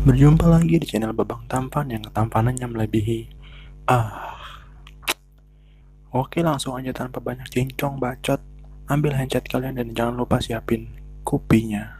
Berjumpa lagi di channel Babang Tampan yang ketampanannya melebihi. Oke, langsung aja tanpa banyak cincong bacot. Ambil handset kalian dan jangan lupa siapin kupinya.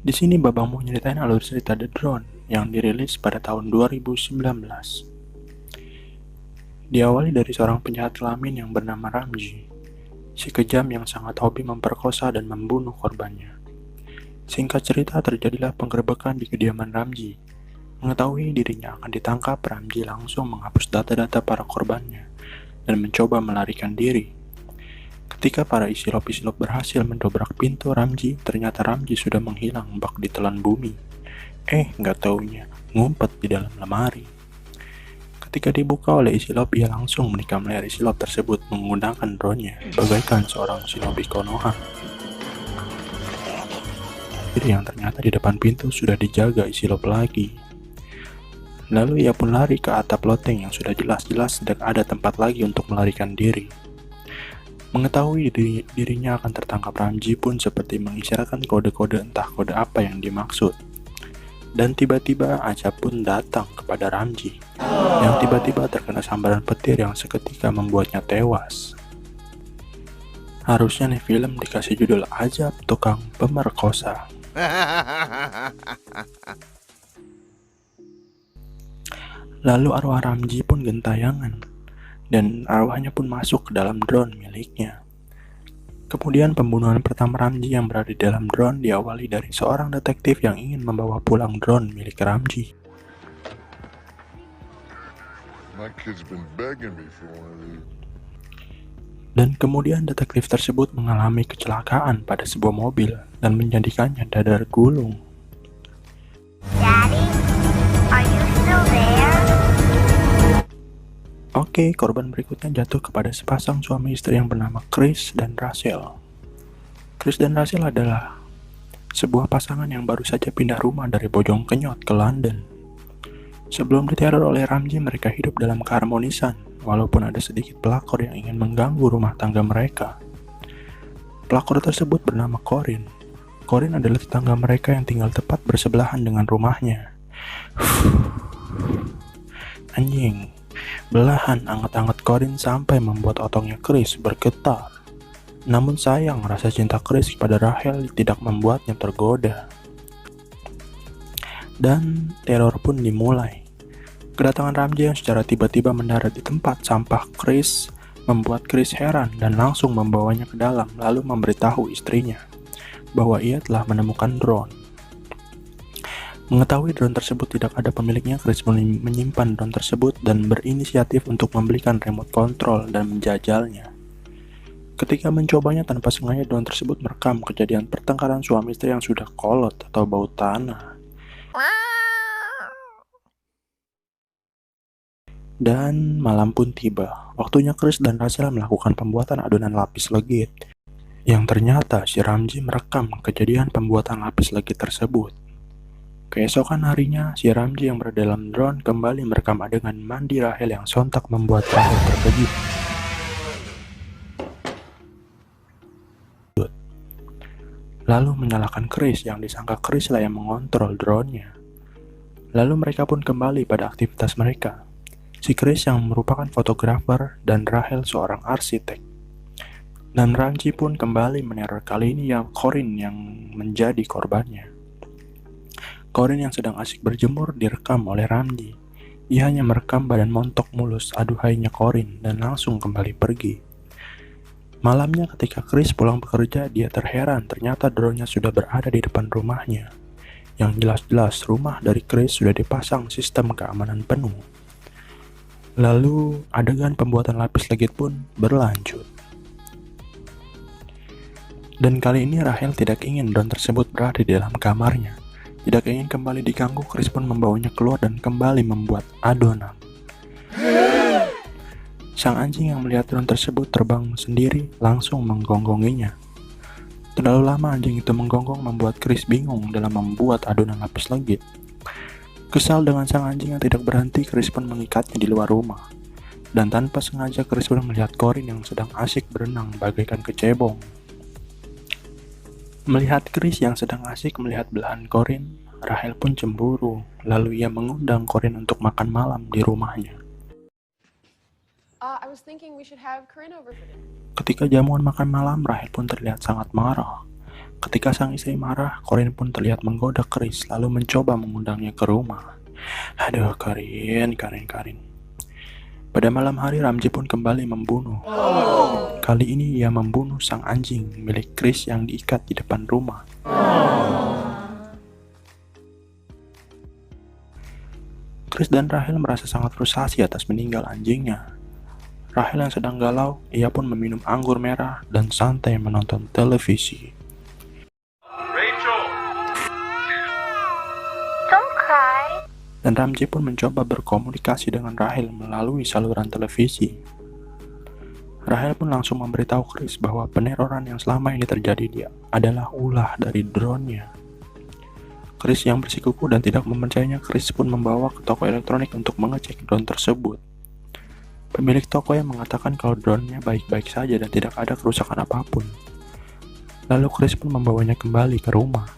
Di sini Babang mau nyeritain alur cerita The Drone yang dirilis pada tahun 2019. Diawali dari seorang penjahat kelamin yang bernama Ramji, si kejam yang sangat hobi memperkosa dan membunuh korbannya. Singkat cerita, terjadilah penggerebekan di kediaman Ramji. Mengetahui dirinya akan ditangkap, Ramji langsung menghapus data-data para korbannya dan mencoba melarikan diri. Ketika para isilop-isilop berhasil mendobrak pintu Ramji, ternyata Ramji sudah menghilang bak ditelan bumi. Nggak taunya, ngumpet di dalam lemari. Ketika dibuka oleh isilop, ia langsung menikam leher isilop tersebut menggunakan drone-nya, bagaikan seorang shinobi Konoha. Jadi yang ternyata di depan pintu sudah dijaga isilop lagi. Lalu ia pun lari ke atap loteng yang sudah jelas-jelas sedang ada tempat lagi untuk melarikan diri. Mengetahui dirinya akan tertangkap, Ramji pun seperti mengisyaratkan kode-kode, entah kode apa yang dimaksud. Dan tiba-tiba Aca pun datang kepada Ramji, yang tiba-tiba terkena sambaran petir yang seketika membuatnya tewas. Harusnya nih film dikasih judul Ajab Tukang Pemerkosa. Lalu arwah Ramji pun gentayangan, dan arwahnya pun masuk ke dalam drone miliknya. Kemudian pembunuhan pertama Ramji yang berada di dalam drone diawali dari seorang detektif yang ingin membawa pulang drone milik Ramji. Dan kemudian detektif tersebut mengalami kecelakaan pada sebuah mobil dan menjadikannya dadar gulung. Daddy, are you still there? Oke, korban berikutnya jatuh kepada sepasang suami istri yang bernama Chris dan Rachel. Chris dan Rachel adalah sebuah pasangan yang baru saja pindah rumah dari Bojongkenyot ke London. Sebelum diteror oleh Ramji, mereka hidup dalam keharmonisan, walaupun ada sedikit pelakor yang ingin mengganggu rumah tangga mereka. Pelakor tersebut bernama Corin. Corin adalah tetangga mereka yang tinggal tepat bersebelahan dengan rumahnya. Anjing. Belahan anget-anget Corin sampai membuat otongnya Chris bergetar. Namun sayang, rasa cinta Chris kepada Rachel tidak membuatnya tergoda. Dan teror pun dimulai. Kedatangan Ramji yang secara tiba-tiba mendarat di tempat sampah Chris membuat Chris heran dan langsung membawanya ke dalam, lalu memberitahu istrinya bahwa ia telah menemukan drone. Mengetahui drone tersebut tidak ada pemiliknya, Chris menyimpan drone tersebut dan berinisiatif untuk membelikan remote control dan menjajalnya. Ketika mencobanya tanpa sengaja, drone tersebut merekam kejadian pertengkaran suami istri yang sudah kolot atau bau tanah. Dan malam pun tiba. Waktunya Chris dan Rachel melakukan pembuatan adonan lapis legit, yang ternyata si Ramji merekam kejadian pembuatan lapis legit tersebut. Keesokan harinya, si Ramji yang berada dalam drone kembali merekam adegan mandi Rachel yang sontak membuat Rachel terkejut. Lalu menyalahkan Chris yang disangka Chris lah yang mengontrol drone-nya. Lalu mereka pun kembali pada aktivitas mereka. Si Chris yang merupakan fotografer dan Rachel seorang arsitek. Dan Ramji pun kembali meneror, kali ini yang Corin yang menjadi korbannya. Corin yang sedang asik berjemur direkam oleh Ramji. Ia hanya merekam badan montok mulus aduhainya Corin dan langsung kembali pergi. Malamnya ketika Chris pulang bekerja, dia terheran ternyata drone-nya sudah berada di depan rumahnya. Yang jelas-jelas rumah dari Chris sudah dipasang sistem keamanan penuh. Lalu adegan pembuatan lapis legit pun berlanjut. Dan kali ini Rahel tidak ingin drone tersebut berada di dalam kamarnya. Tidak ingin kembali diganggu, Chris pun membawanya keluar dan kembali membuat adonan. Sang anjing yang melihat drone tersebut terbang sendiri langsung menggonggongnya. Terlalu lama anjing itu menggonggong membuat Chris bingung dalam membuat adonan lapis legit. Kesal dengan sang anjing yang tidak berhenti, Chris pun mengikatnya di luar rumah. Dan tanpa sengaja Chris pun melihat Corin yang sedang asyik berenang bagaikan kecebong. Melihat Chris yang sedang asik melihat belahan Corin, Rahel pun cemburu. Lalu ia mengundang Corin untuk makan malam di rumahnya. Ketika jamuan makan malam, Rahel pun terlihat sangat marah. Ketika sang istri marah, Corin pun terlihat menggoda Chris lalu mencoba mengundangnya ke rumah. Aduh, Corin. Pada malam hari, Ramji pun kembali membunuh. Kali ini ia membunuh sang anjing milik Chris yang diikat di depan rumah. Chris dan Rahel merasa sangat frustasi atas meninggal anjingnya. Rahel yang sedang galau, ia pun meminum anggur merah dan santai menonton televisi. Don't cry. Dan Ramji pun mencoba berkomunikasi dengan Rahel melalui saluran televisi. Rahel pun langsung memberitahu Chris bahwa peneroran yang selama ini terjadi dia adalah ulah dari drone-nya. Chris yang bersikukuh dan tidak mempercayainya, Chris pun membawa ke toko elektronik untuk mengecek drone tersebut. Pemilik toko yang mengatakan kalau drone-nya baik-baik saja dan tidak ada kerusakan apapun. Lalu Chris pun membawanya kembali ke rumah.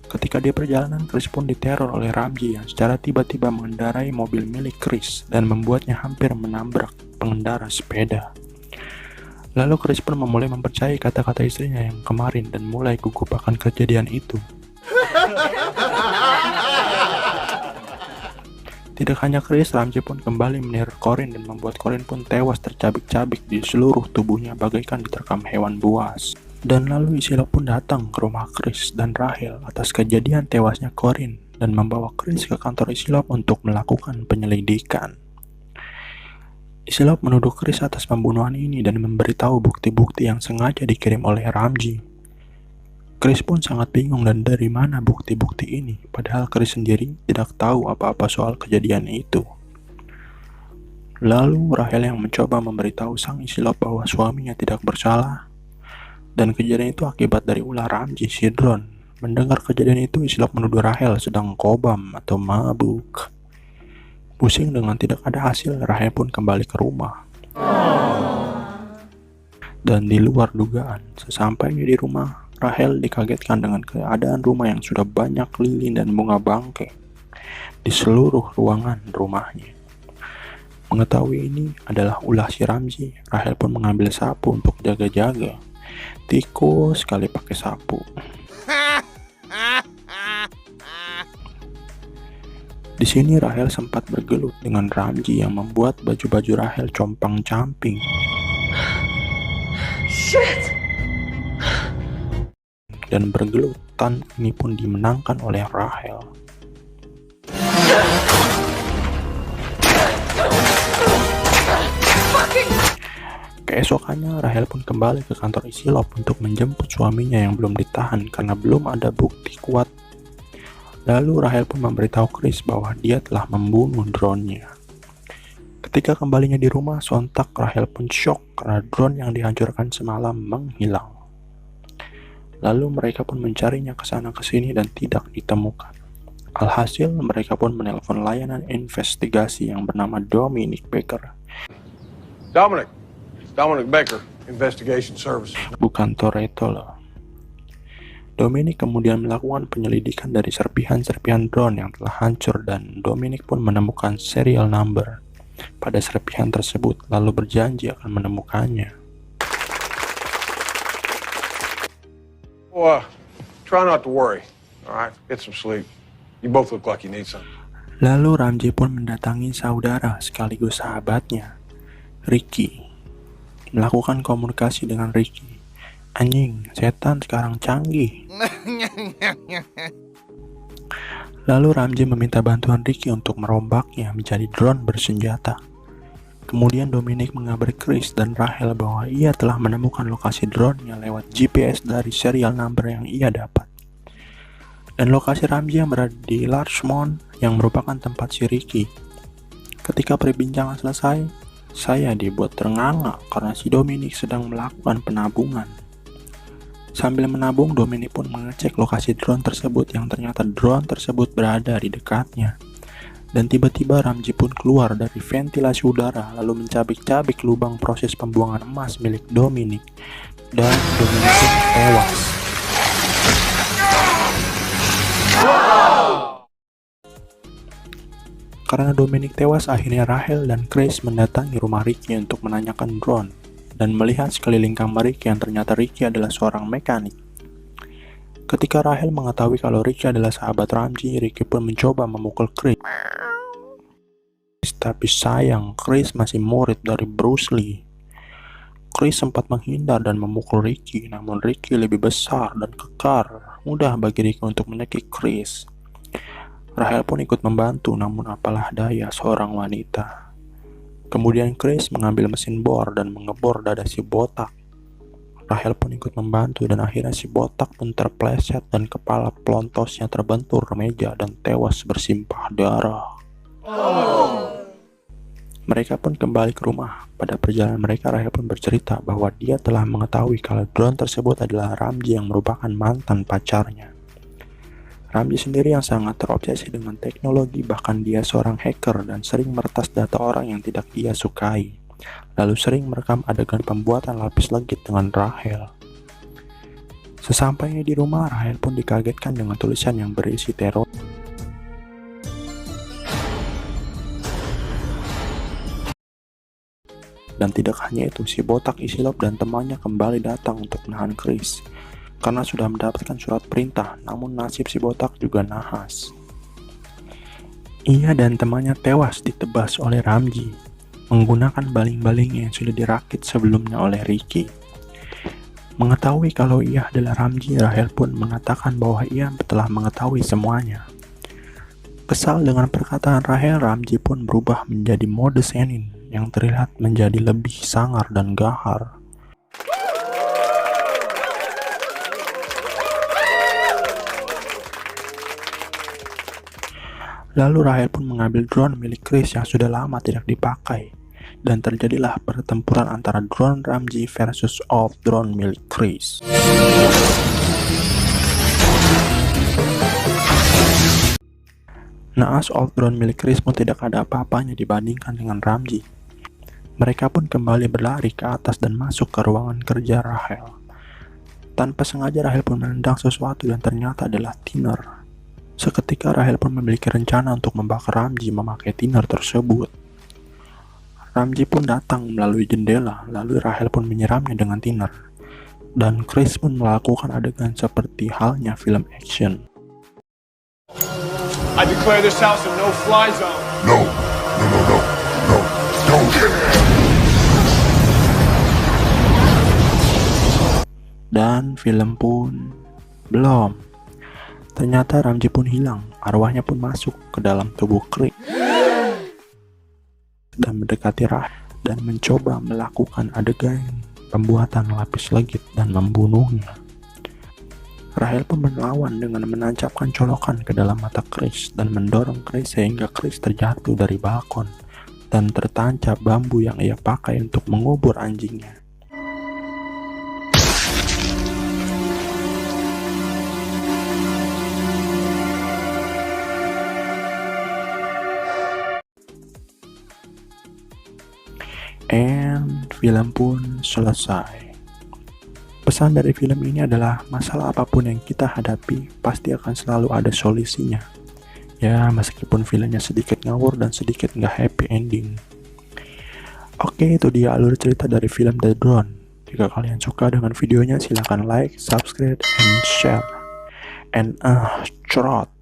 Ketika di perjalanan, Chris pun diteror oleh Ramji yang secara tiba-tiba mengendarai mobil milik Chris dan membuatnya hampir menabrak pengendara sepeda. Lalu Chris pun mulai mempercayai kata-kata istrinya yang kemarin dan mulai gugup akan kejadian itu. Tidak hanya Chris, Ramji pun kembali meneror Corin dan membuat Corin pun tewas tercabik-cabik di seluruh tubuhnya bagaikan diterkam hewan buas. Dan lalu Isilop pun datang ke rumah Chris dan Rahel atas kejadian tewasnya Corin dan membawa Chris ke kantor Isilop untuk melakukan penyelidikan. Isilop menuduh Chris atas pembunuhan ini dan memberitahu bukti-bukti yang sengaja dikirim oleh Ramji. Chris pun sangat bingung dan dari mana bukti-bukti ini, padahal Chris sendiri tidak tahu apa-apa soal kejadian itu. Lalu Rahel yang mencoba memberitahu sang Isilop bahwa suaminya tidak bersalah, dan kejadian itu akibat dari ulah Ramji si drone. Mendengar kejadian itu, Isilop menuduh Rahel sedang kobam atau mabuk. Pusing dengan tidak ada hasil, Rahel pun kembali ke rumah. Dan di luar dugaan, sesampainya di rumah, Rahel dikagetkan dengan keadaan rumah yang sudah banyak lilin dan bunga bangkai di seluruh ruangan rumahnya. Mengetahui ini adalah ulah si Ramji, Rahel pun mengambil sapu untuk jaga-jaga. Tikus sekali pakai sapu. Di sini Rahel sempat bergelut dengan Ramji yang membuat baju-baju Rahel compang-camping. Shit. Dan bergelutan ini pun dimenangkan oleh Rahel. Keesokannya Rahel pun kembali ke kantor Isilop untuk menjemput suaminya yang belum ditahan karena belum ada bukti kuat. Lalu Rahel pun memberitahu Chris bahwa dia telah membunuh drone-nya. Ketika kembalinya di rumah, sontak Rahel pun syok karena drone yang dihancurkan semalam menghilang. Lalu mereka pun mencarinya ke sana ke sini dan tidak ditemukan. Alhasil mereka pun menelpon layanan investigasi yang bernama Dominic Baker. Dominic Baker, Investigation Services. Bukan Toretto loh. Dominic kemudian melakukan penyelidikan dari serpihan-serpihan drone yang telah hancur dan Dominic pun menemukan serial number pada serpihan tersebut lalu berjanji akan menemukannya. Try not to worry. Alright, get some sleep. You both look like you need some. Lalu Ramji pun mendatangi saudara sekaligus sahabatnya, Ricky. Melakukan komunikasi dengan Ricky. Anjing, setan sekarang canggih. Lalu Ramji meminta bantuan Ricky untuk merombaknya menjadi drone bersenjata. Kemudian Dominic mengabari Chris dan Rahel bahwa ia telah menemukan lokasi drone-nya lewat GPS dari serial number yang ia dapat. Dan lokasi Ramji yang berada di Larchmont yang merupakan tempat si Ricky. Ketika perbincangan selesai, saya dibuat ternganga karena si Dominic sedang melakukan penabungan. Sambil menabung, Dominic pun mengecek lokasi drone tersebut yang ternyata drone tersebut berada di dekatnya. Dan tiba-tiba Ramji pun keluar dari ventilasi udara lalu mencabik-cabik lubang proses pembuangan emas milik Dominic. Dan Dominic pun tewas. Karena Dominic tewas, akhirnya Rahel dan Chris mendatangi rumah Ricky untuk menanyakan drone dan melihat sekeliling kamar Ricky yang ternyata Ricky adalah seorang mekanik. Ketika Rahel mengetahui kalau Ricky adalah sahabat Ramji, Ricky pun mencoba memukul Chris. Tapi sayang, Chris masih murid dari Bruce Lee. Chris sempat menghindar dan memukul Ricky, namun Ricky lebih besar dan kekar. Mudah bagi Ricky untuk menekik Chris. Rahel pun ikut membantu, namun apalah daya seorang wanita. Kemudian Chris mengambil mesin bor dan mengebor dada si botak. Rahel pun ikut membantu dan akhirnya si botak pun terpleset dan kepala pelontosnya terbentur meja dan tewas bersimpah darah. Mereka pun kembali ke rumah. Pada perjalanan mereka, Rahel pun bercerita bahwa dia telah mengetahui kalau drone tersebut adalah Ramji yang merupakan mantan pacarnya. Ramji sendiri yang sangat terobsesi dengan teknologi, bahkan dia seorang hacker dan sering meretas data orang yang tidak dia sukai. Lalu sering merekam adegan pembuatan lapis legit dengan Rahel. Sesampainya di rumah, Rahel pun dikagetkan dengan tulisan yang berisi teror. Dan tidak hanya itu, si botak Isilop dan temannya kembali datang untuk menahan Chris. Karena sudah mendapatkan surat perintah, namun nasib si botak juga nahas. Ia dan temannya tewas ditebas oleh Ramji, menggunakan baling-balingnya yang sudah dirakit sebelumnya oleh Ricky. Mengetahui kalau ia adalah Ramji, Rahel pun mengatakan bahwa ia telah mengetahui semuanya. Kesal dengan perkataan Rahel, Ramji pun berubah menjadi mode Senin yang terlihat menjadi lebih sangar dan gahar. Lalu Rahel pun mengambil drone milik Chris yang sudah lama tidak dipakai, dan terjadilah pertempuran antara drone Ramji versus old drone milik Chris. Naas old drone milik Chris pun tidak ada apa-apanya dibandingkan dengan Ramji. Mereka pun kembali berlari ke atas dan masuk ke ruangan kerja Rahel. Tanpa sengaja Rahel pun menendang sesuatu dan ternyata adalah thinner. Seketika Rahel pun memiliki rencana untuk membakar Ramji memakai thinner tersebut. Ramji pun datang melalui jendela, lalu Rahel pun menyiramnya dengan thinner. Dan Chris pun melakukan adegan seperti halnya film action. I declare this house a no-fly zone. No, don't. Dan film pun belum. Ternyata Ramji pun hilang, arwahnya pun masuk ke dalam tubuh Chris dan mendekati Rahel dan mencoba melakukan adegan pembuatan lapis legit dan membunuhnya. Rahel pun melawan dengan menancapkan colokan ke dalam mata Chris dan mendorong Chris sehingga Chris terjatuh dari balkon dan tertancap bambu yang ia pakai untuk mengubur anjingnya. And film pun selesai. Pesan dari film ini adalah masalah apapun yang kita hadapi pasti akan selalu ada solusinya. Ya, meskipun filmnya sedikit ngawur dan sedikit nggak happy ending. Oke, itu dia alur cerita dari film The Drone. Jika kalian suka dengan videonya, silahkan like, subscribe, and share. And cerot.